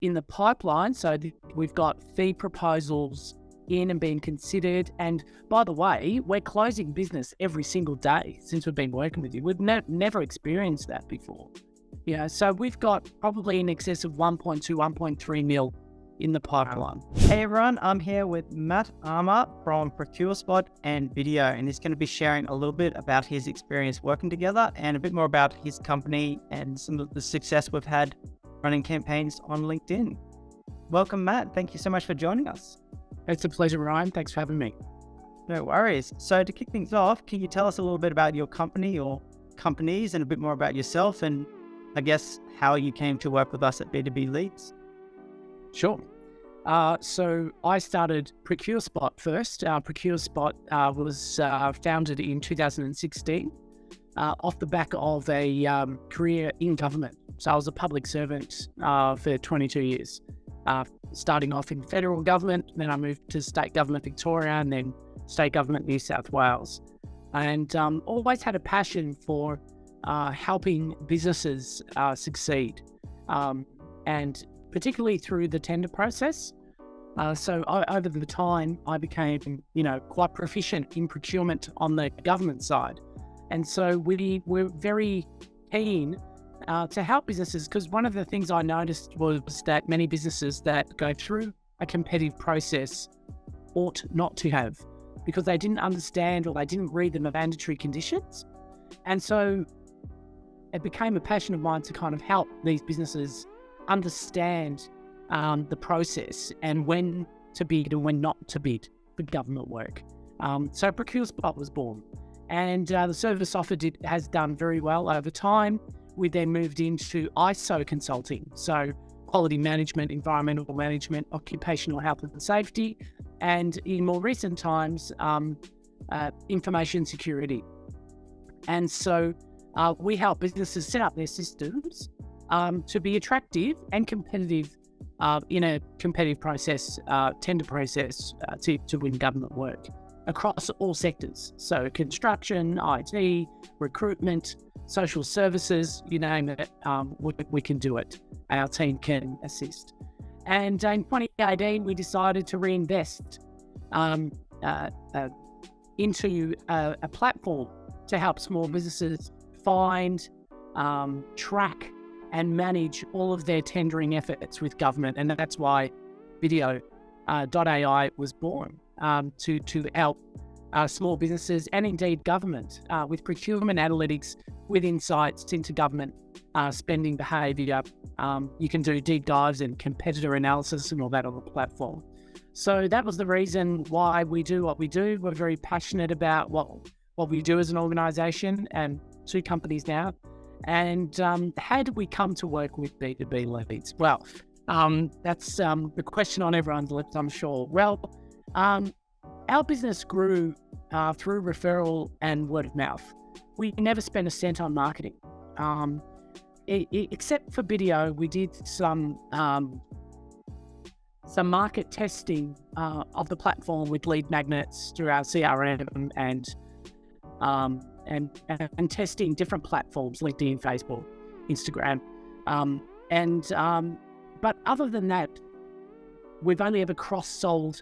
in the pipeline. So we've got fee proposals in and being considered. And by the way, we're closing business every single day since we've been working with you. We've never experienced that before. So we've got probably in excess of 1.2, 1.3 mil in the pipeline. Hey everyone, I'm here with Matt Armour from ProcureSpot and Video, and he's going to be sharing a little bit about his experience working together and a bit more about his company and some of the success we've had running campaigns on LinkedIn. Welcome, Matt. Thank you so much for joining us. It's a pleasure, Ryan. Thanks for having me. No worries. So to kick things off, can you tell us a little bit about your company or companies and a bit more about yourself and I guess how you came to work with us at B2B Leads? Sure. So I started ProcureSpot first. ProcureSpot was founded in 2016 off the back of a career in government. So I was a public servant for 22 years, starting off in federal government. Then I moved to state government Victoria and then state government New South Wales. And always had a passion for helping businesses succeed, and particularly through the tender process. So over the time, I became, quite proficient in procurement on the government side. And so we were very keen to help businesses, because one of the things I noticed was that many businesses that go through a competitive process ought not to have, because they didn't understand or they didn't read the mandatory conditions. And so it became a passion of mine to kind of help these businesses understand the process and when to bid and when not to bid for government work. So ProcureSpot was born, and the service offered has done very well over time. We then moved into ISO consulting, so quality management, environmental management, occupational health and safety, and in more recent times, information security. And so we help businesses set up their systems to be attractive and competitive in a competitive process, tender process to win government work across all sectors. So construction, IT, recruitment, social services, you name it, we can do it. Our team can assist. And in 2018, we decided to reinvest into a platform to help small businesses find, track, and manage all of their tendering efforts with government. And that's why Video.ai was born, to help small businesses and indeed government with procurement analytics, with insights into government spending behaviour. You can do deep dives and competitor analysis and all that on the platform. So that was the reason why we do what we do. We're very passionate about what we do as an organisation, and 2 companies now. And how did we come to work with B2B Leads? Well, that's the question on everyone's lips, I'm sure. Well, our business grew through referral and word of mouth. We never spent a cent on marketing. Except for video, we did some market testing of the platform with lead magnets through our CRM and testing different platforms, LinkedIn, Facebook, Instagram. But other than that, we've only ever cross-sold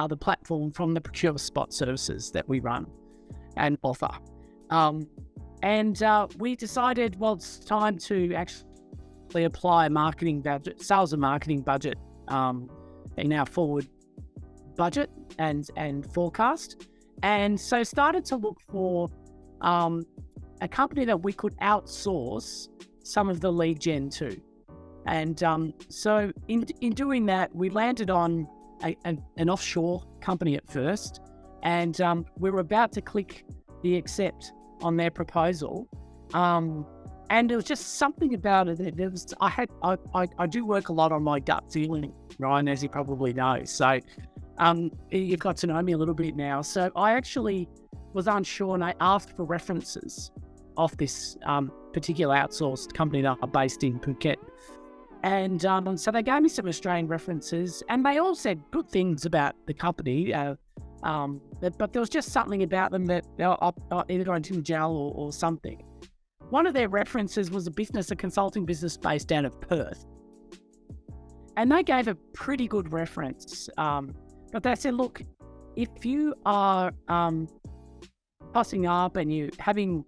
the platform from the ProcureSpot services that we run and offer. We decided, well, it's time to actually apply a marketing budget, sales and marketing budget in our forward budget and forecast. And so started to look for a company that we could outsource some of the lead gen to. And so in doing that, we landed on an offshore company at first, and we were about to click the accept on their proposal. And there was just something about it. I do work a lot on my gut feeling, Ryan, as you probably know. So you've got to know me a little bit now. So I actually was unsure, and I asked for references of this particular outsourced company that are based in Phuket. And so they gave me some Australian references, and they all said good things about the company. But there was just something about them that either I didn't gel or something. One of their references was a consulting business based out of Perth. And they gave a pretty good reference. But they said, look, if you are tossing up and you having,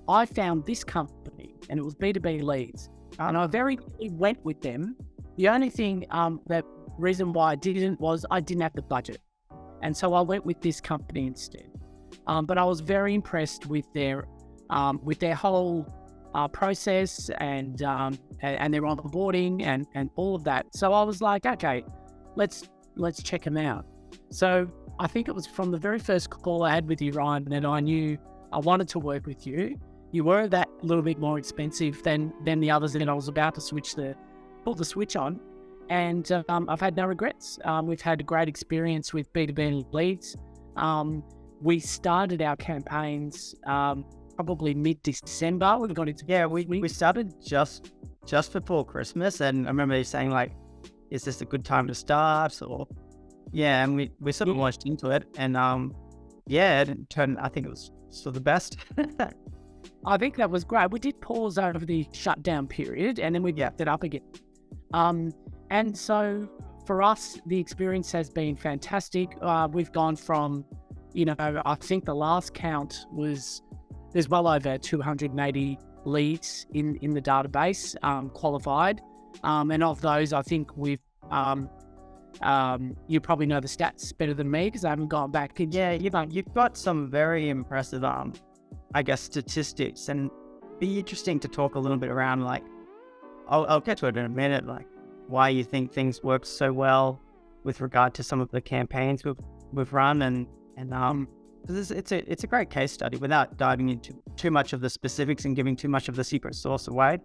I found this company and it was B2B leads, and I very quickly went with them. The only thing, that reason why I didn't was I didn't have the budget. And so I went with this company instead. But I was very impressed with their whole process and their onboarding and all of that. So I was like, okay, let's check them out. So I think it was from the very first call I had with you, Ryan, that I knew I wanted to work with you. You were that little bit more expensive than the others that I was about to pull the switch on. And I've had no regrets. We've had a great experience with B2B leads. We started our campaigns probably mid-December. We got into we started just before Christmas, and I remember you saying like, "Is this a good time to start?" Or and we sort of launched into it, and it turned. I think it was sort of the best. I think that was great. We did pause over the shutdown period, and then we picked it up again. And so for us, the experience has been fantastic. We've gone from, I think the last count was there's well over 280 leads in the database, qualified. And of those, I think we've, you probably know the stats better than me because I haven't gone back. You've got some very impressive, I guess, statistics, and be interesting to talk a little bit around, like, I'll get to it in a minute, like why you think things work so well with regard to some of the campaigns we've run, and it's a great case study without diving into too much of the specifics and giving too much of the secret sauce away.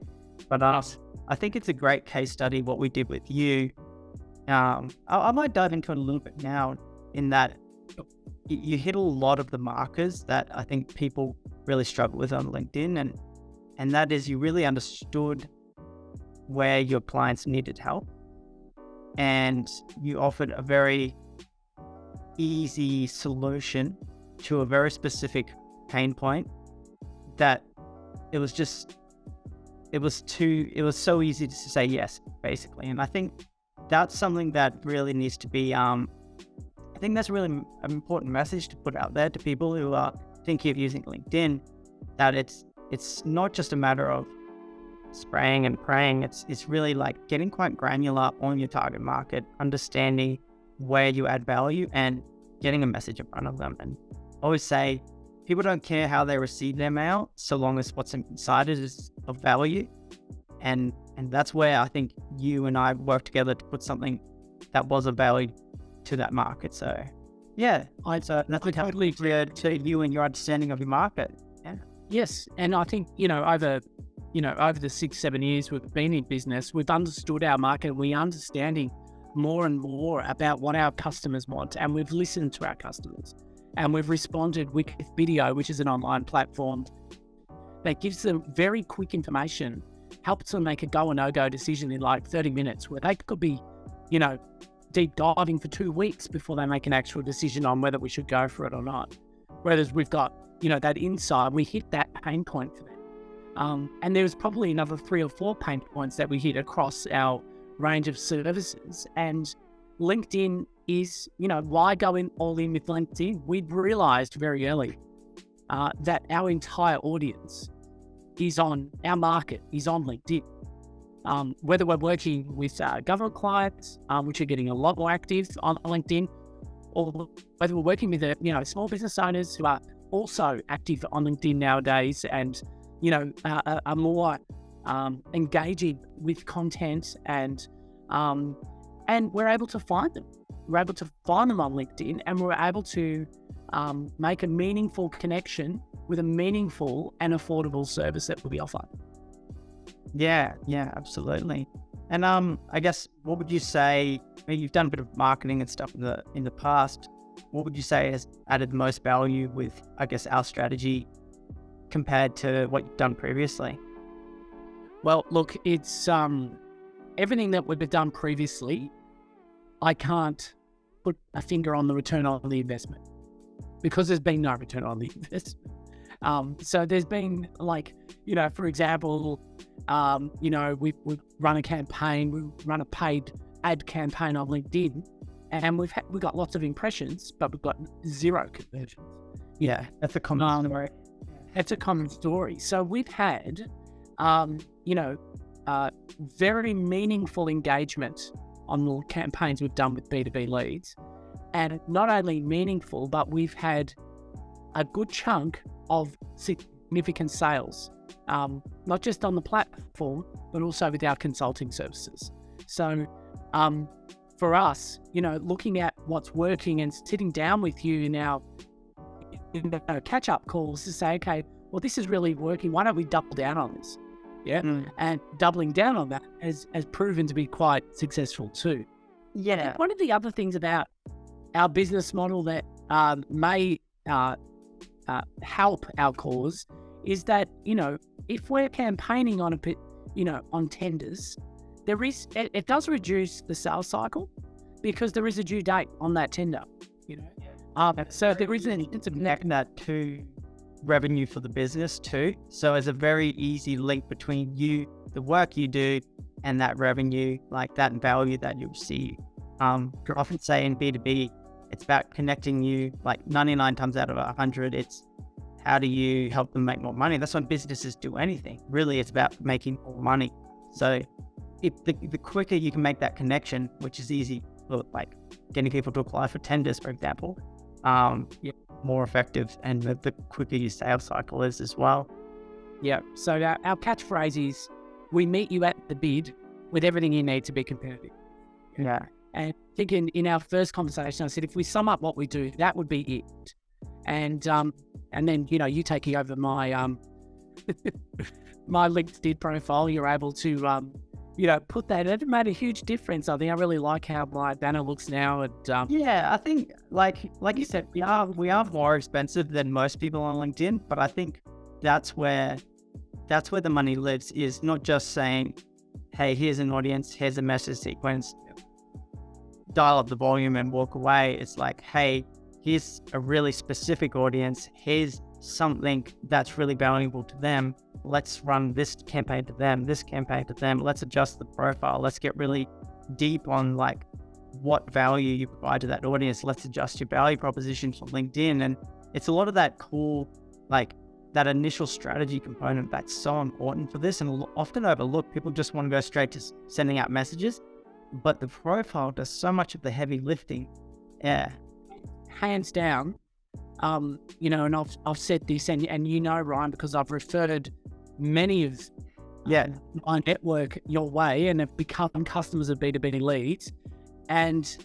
But I think it's a great case study what we did with you. I might dive into it a little bit now, in that you hit a lot of the markers that I think people really struggle with on LinkedIn, and that is you really understood where your clients needed help, and you offered a very easy solution to a very specific pain point that it was so easy to say yes, basically. And I think that's something that really needs to be, I think that's really an important message to put out there to people who are thinking of using LinkedIn, that it's not just a matter of spraying and praying. It's really like getting quite granular on your target market, understanding where you add value and getting a message in front of them. And I always say people don't care how they receive their mail so long as what's inside it is of value. And that's where I think you and I worked together to put something that was of value to that market. So that's totally clear to you and your understanding of your market. Yeah. Yes. And I think, over the 6-7 years we've been in business, we've understood our market. We're understanding more and more about what our customers want, and we've listened to our customers, and we've responded with video, which is an online platform that gives them very quick information, helps them make a go or no-go decision in like 30 minutes, where they could be, deep diving for 2 weeks before they make an actual decision on whether we should go for it or not. Whereas we've got, that insight, we hit that pain point for them. And there's probably another 3 or 4 pain points that we hit across our range of services. And LinkedIn is, why go all in with LinkedIn? We'd realized very early that our entire audience is on, our market is on LinkedIn. Whether we're working with government clients, which are getting a lot more active on LinkedIn, or whether we're working with small business owners who are also active on LinkedIn nowadays, and are more engaging with content, and we're able to find them. We're able to find them on LinkedIn, and we're able to make a meaningful connection with a meaningful and affordable service that we offer. Yeah, absolutely. And I guess, what would you say? You've done a bit of marketing and stuff in the past. What would you say has added the most value with, I guess, our strategy compared to what you've done previously? Well, look, it's everything that we've done previously. I can't put a finger on the return on the investment because there's been no return on the investment. So there's been, like, for example, We run a campaign, we run a paid ad campaign on LinkedIn, and we've got lots of impressions, but we've got zero conversions. Yeah, that's a common story. It's a common story. So we've had, very meaningful engagement on the campaigns we've done with B2B leads. And not only meaningful, but we've had a good chunk of significant sales, not just on the platform, but also with our consulting services. So for us, looking at what's working and sitting down with you in our catch-up calls to say, okay, well, this is really working. Why don't we double down on this? Yeah. And doubling down on that has proven to be quite successful too. Yeah. One of the other things about our business model that may help our cause is that, if we're campaigning on on tenders, it does reduce the sales cycle because there is a due date on that tender, so there is an instance of connect that to revenue for the business too. So it's a very easy link between you, the work you do, and that revenue, like that value that you receive. I often say in B2B, it's about connecting you, like 99 times out of 100, it's how do you help them make more money? That's when businesses do anything. Really, it's about making more money. So if the quicker you can make that connection, which is easy, like getting people to apply for tenders, for example, more effective, and the quicker your sales cycle is as well. Yeah. So our catchphrase is, we meet you at the bid with everything you need to be competitive. Yeah. And I think in our first conversation, I said, if we sum up what we do, that would be it. And then, you taking over my my LinkedIn profile, you're able to, put that. It made a huge difference. I think I really like how my banner looks now. And yeah, I think like you said, we are more expensive than most people on LinkedIn, but I think that's where the money lives, is not just saying, hey, here's an audience, here's a message sequence, dial up the volume and walk away. It's like, hey, here's a really specific audience, here's something that's really valuable to them. Let's run this campaign to them, this campaign to them. Let's adjust the profile. Let's get really deep on like what value you provide to that audience. Let's adjust your value proposition for LinkedIn. And it's a lot of that cool, like that initial strategy component that's so important for this and often overlooked. People just want to go straight to sending out messages, but the profile does so much of the heavy lifting. Yeah. Hands down. And I've said this, and Ryan, because I've referred many of my network your way and have become customers of B2B leads, and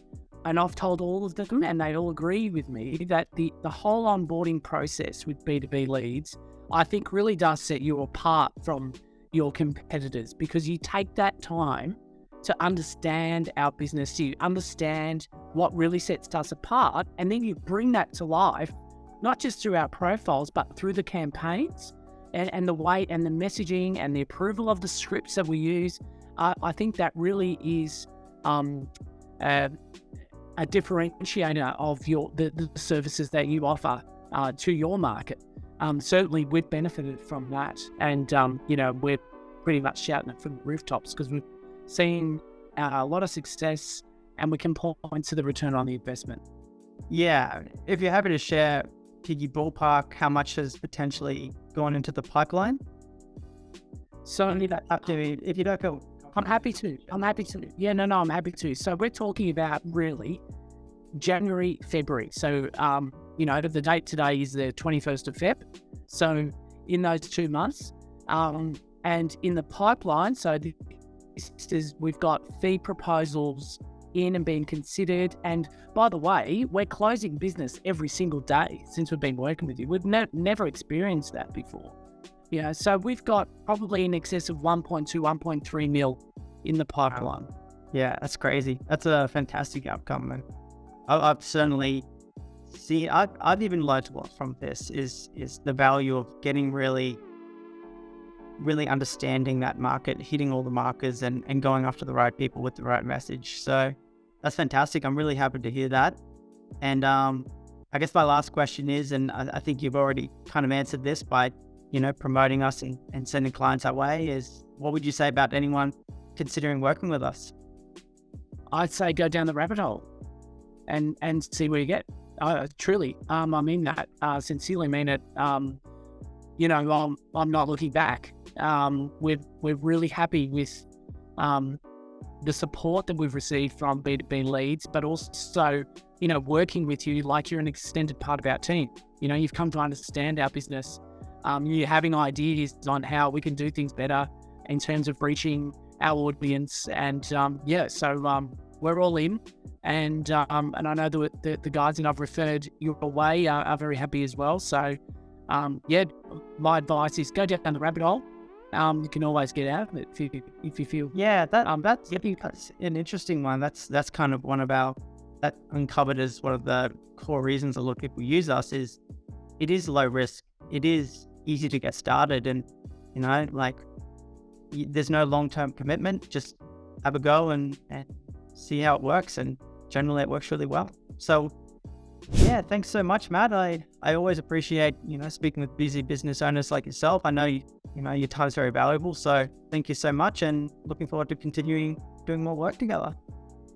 I've told all of them, and they all agree with me, that the whole onboarding process with B2B leads, I think, really does set you apart from your competitors, because you take that time to understand our business, you understand what really sets us apart, and then you bring that to life, not just through our profiles, but through the campaigns and the way and the messaging and the approval of the scripts that we use. I think that really is a differentiator of the services that you offer to your market. Certainly, we've benefited from that, and we're pretty much shouting it from the rooftops because we've seen a lot of success, and we can point to the return on the investment. Yeah, if you're happy to share, could you ballpark how much has potentially gone into the pipeline? Certainly, if you don't feel, I'm happy to. I'm happy to. Yeah, no, I'm happy to. So we're talking about really January, February. So, the date today is the 21st of Feb. So in those 2 months, and in the pipeline, so we've got fee proposals in and being considered. And by the way, we're closing business every single day since we've been working with you. We've never experienced that before. So we've got probably in excess of 1.2, 1.3 mil in the pipeline. Yeah, that's crazy. That's a fantastic outcome. And I've certainly seen, I've even learned a lot from this is the value of getting really understanding that market, hitting all the markers and going after the right people with the right message. So that's fantastic. I'm really happy to hear that. And I guess my last question is, and I think you've already kind of answered this by, promoting us and sending clients our way, is what would you say about anyone considering working with us? I'd say go down the rabbit hole and see where you get. Truly, I mean that. Sincerely mean it. I'm not looking back. We're really happy with the support that we've received from B2B leads, but also, working with you like you're an extended part of our team. You've come to understand our business. You're having ideas on how we can do things better in terms of reaching our audience. And so we're all in. And I know the guys that I've referred your way are very happy as well. So, my advice is go down the rabbit hole. You can always get out of it if you feel. Yeah, that's an interesting one. That's kind of one of that uncovered as one of the core reasons a lot of people use us is it is low risk. It is easy to get started, and there's no long-term commitment. Just have a go and see how it works, and generally it works really well. So yeah, thanks so much, Matt. I always appreciate speaking with busy business owners like yourself. I know your time is very valuable, so thank you so much, and looking forward to continuing doing more work together.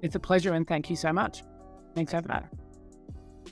It's a pleasure, and thank you so much. Thanks for having me.